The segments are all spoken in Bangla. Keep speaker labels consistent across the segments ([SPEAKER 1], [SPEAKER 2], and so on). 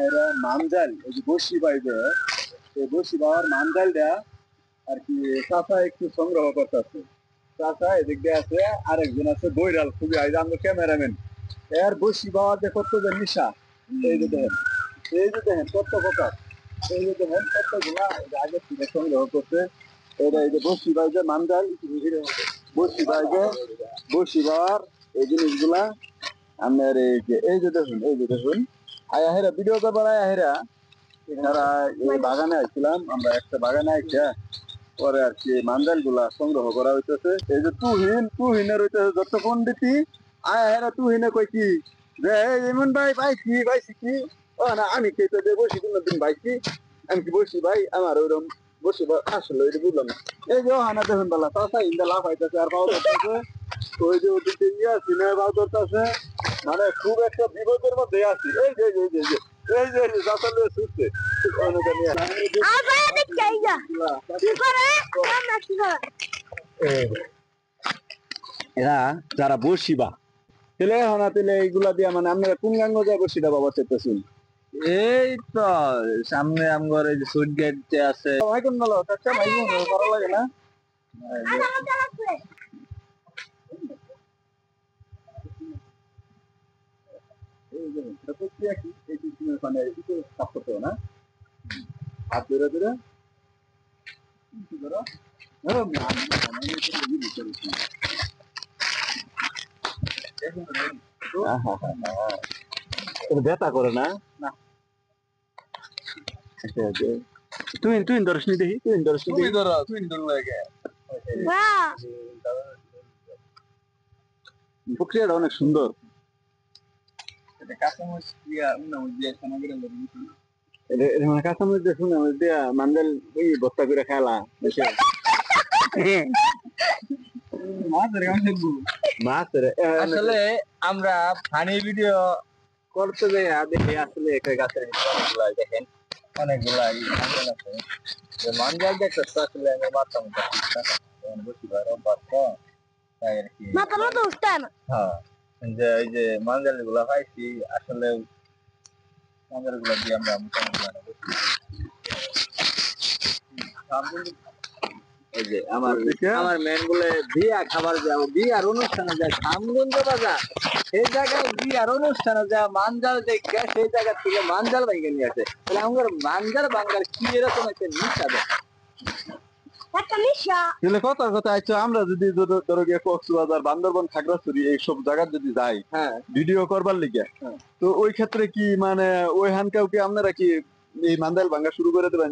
[SPEAKER 1] এরা মানজাল এই যে বসি বাইবে এই বসি বাবার মানজালটা আর কি চাচা একটু সংগ্রহ করতেছে। চাচা এদিক দিয়ে আছে, আরেকজন আছে বৈরাল খুবই আমরা ক্যামেরাম্যান। এর বসি বাবার যে কত যে নিশা, এই যে দেখেন, এই যে দেখেন কত প্রকার, এই যে দেখেন কতগুলা আগে থেকে সংগ্রহ করছে। এটা এই যে বসি বাই যে মানজাল বসি বাইবে বসি বাবার এই জিনিসগুলা আপনার এই যে দেখুন, এই যে দেখুন আয়াহেরা ভিডিও করবার আয়াহেরা এনারা এই বাগানে আসছিলাম আমরা, একটা বাগানে আইসা পরে আর কি মান্দাল গুলা সংগ্রহ করা হইতেছে। এই যে তুহিনের হইতেছে যত পন্ডিতি আয়াহেরা তুহিনে কই কি যে এমন ভাই পাইছি কি ও না আমি কে তো বসি কোনদিন পাইছি, আমি কি বসি ভাই আমার ওইরকম বসি আসলে ওইটা বুঝলাম না। এই যে হানা দেখুন বেলা চাষা ইন্দা লাভ হইতেছে আর পাও ধরতেছে, ওই যে ওদিকে ইয়ে সিনেমা পাও ধরতেছে, মানে খুব একটা বিপদের মধ্যে আছি। এই যে এই যে এই যে চাষালে ছুটছে এরা যারা বসিবা তেলে হনা তেলে এইগুলা দিয়া মানে আপনারা কোন গাঙ্গ যায় বসিটা বাবা চেতেছেন?
[SPEAKER 2] এই তো সামনে আমগর এই যে সুইট গেট যে আছে
[SPEAKER 1] কোন ভালো কাকা ভাই ভালো লাগে না এই যে এটা তো কি এই মানে এটা কাজ করতে না হাত ধরে ধরে কি করো ব্যথা করে না না তুই দর্শনী দেখি তুই দর্শনী লাগে প্রক্রিয়াটা অনেক সুন্দর। কাঁচামরিচ দিয়ে দিয়া মান্দাল ওই বস্তা করে খেলা
[SPEAKER 2] আসলে আমরা ফানি ভিডিও করতে যাই দেখি আসলে একটা গাছের অনেকগুলা দেখেন অনেকগুলা মাঞ্জাল আছে। মাঞ্জাল দেখতে আসলে আমি মারতাম বসি তাই আর কি হ্যাঁ যে এই যে মাঞ্জাল গুলা পাইছি আসলে মাঞ্জাল গুলা দিয়ে আমরা এই যে আমার মেন বলে বিয়া খাবার যাবো বিয়ার অনুষ্ঠানে যায় খামগঞ্জ বাজার, সেই জায়গায় বিয়ার অনুষ্ঠানে যায় মানজাল দেখে সেই জায়গা থেকে মানজাল ভাইকে নিয়ে আসে। তাহলে আমার মানজাল বাঙ্গাল কি এরকম একটা নিশা দেয়
[SPEAKER 1] কথার কথা আচ্ছা আমরা যদি ধরো গিয়ে কক্সবাজার বান্দরবান খাগড়াছড়ি এইসব জায়গা যদি যাই ভিডিও করবার লিগে তো ওই ক্ষেত্রে কি মানে ওই হানকাও কি আপনারা কি এই মান্দাল ভাঙ্গা শুরু করে দেবেন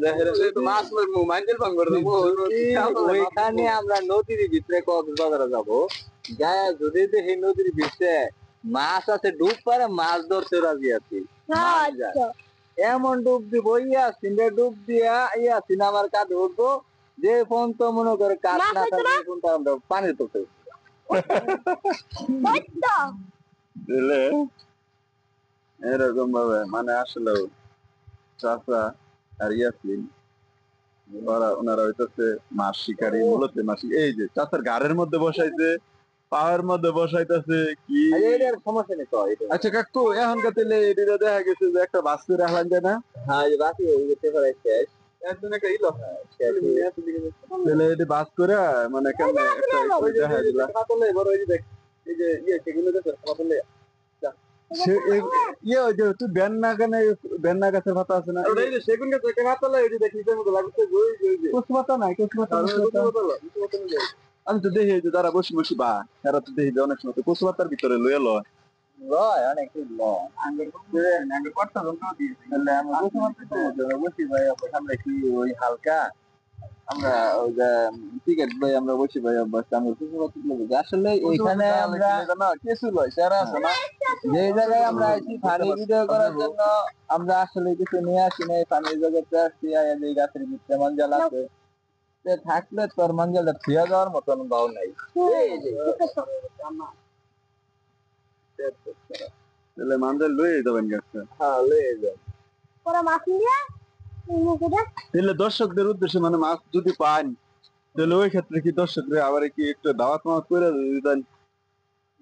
[SPEAKER 2] মাছ মান্দাল ভাঙ্গা ওইখানে আমরা নদীর ভিতরে কক্সবাজারে যাবো যায় যদি দেখি নদীর ভিতরে মাছ আছে ডুব পারে মাছ ধরতে রাজি আছি এমন ডুব দিব ইয়া সিনে ডুব দিয়া ইয়া সিনেমার কাজ উঠবো যে ফোন তো মনে করে কাজ না থাকে ফোনটা আমরা পানির তোতে
[SPEAKER 1] এরকম ভাবে মানে আসলে চাষা আর ইয়াসিন ওনারা হইতেছে মাছ শিকারী মূলত মাছ এই যে চাষার গাড়ের মধ্যে বসাইছে পাহাড়ের মধ্যে বসাইতেছে কি
[SPEAKER 2] সমস্যা নেই।
[SPEAKER 1] আচ্ছা কাকু এখনকার তেলে এটা দেখা গেছে যে একটা বাস করে রাখলাম যায় না?
[SPEAKER 2] হ্যাঁ বাকি যেতে পারে
[SPEAKER 1] একজন একটা ইলো তেলে এটি বাস করে মানে কেমন একটা দেখা দিলা এই যে ইয়ে সেগুলো তুই বেন্না গাছের পাতা আছে না সেগুন গাছের পাতা দেখি কচু পাতা নাই কচু পাতা আমি তো দেখি যে তারা বসি বসি বা এরা তো দেখি যে অনেক সময় কচু পাতার ভিতরে লয়ে লয়
[SPEAKER 2] অনেক আমরা কি ওই হালকা আমরা ওই যে টিকিট ভাই আমরা বসি ভাই আমরা আসলে এখানে আমরা
[SPEAKER 1] কিছু লয় সেরা আছে না
[SPEAKER 2] যে জায়গায় আমরা আছি ফানি ভিডিও করার জন্য আমরা আসলে কিছু নিয়ে আসি না ফানির জগতে আসছি এই গাছের ভিতরে মাঞ্জাল আছে থাকলে তোর মাঞ্জালটা ফিরে যাওয়ার মতন ভাও নাই
[SPEAKER 1] তাহলে মাঞ্জাল লয়ে যাবেন গাছটা
[SPEAKER 2] হ্যাঁ লয়ে যাবেন
[SPEAKER 1] তাহলে দর্শকদের উদ্দেশ্যে মানে মাছ যদি পান তাহলে ওই ক্ষেত্রে কি দর্শকরা আবার কি একটু দাওয়াত মাওয়াত করে দেন?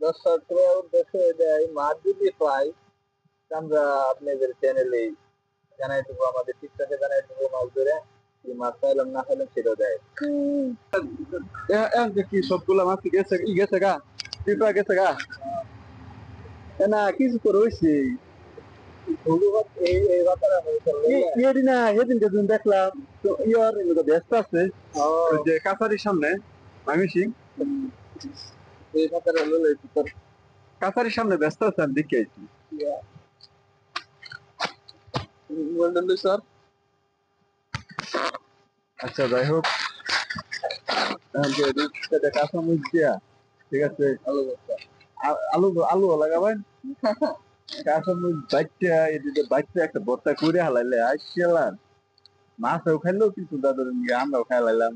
[SPEAKER 2] দর্শকদের উদ্দেশ্যে মাছ যদি পাই আমরা আপনাদের চ্যানেলে জানাই দেবো, আমাদের টিকটকে জানাই দেবো মাছ ধরে কি মাছ পাইলাম না পাইলাম সেটাও দেয়।
[SPEAKER 1] এখন যে কি সবগুলা মাছ কি গেছে গেছে গা পিঁপড়া গেছে গা না কিছু তো রয়েছে
[SPEAKER 2] এই বাতারা
[SPEAKER 1] ইয়েরি না সেদিন যেদিন দেখলাম তো ইয়ার ব্যস্ত আছে ওই যে কাছারির সামনে মামিসিং
[SPEAKER 2] এই বাতারা হলো তোর
[SPEAKER 1] কাছারির সামনে ব্যস্ত আছে আমি দেখে আইছি
[SPEAKER 2] মন্ডল স্যার।
[SPEAKER 1] আচ্ছা যাই হোক কাঁচামরিচ দিয়া ঠিক আছে আলু আলু লাগাবেন কাঁচামরিচ বাইটটা এদিকে বাইটটা একটা ভর্তা করে হালাইলে আসছিলাম মাছও খাইলেও কিন্তু দাদুর আমরাও খাই লাইলাম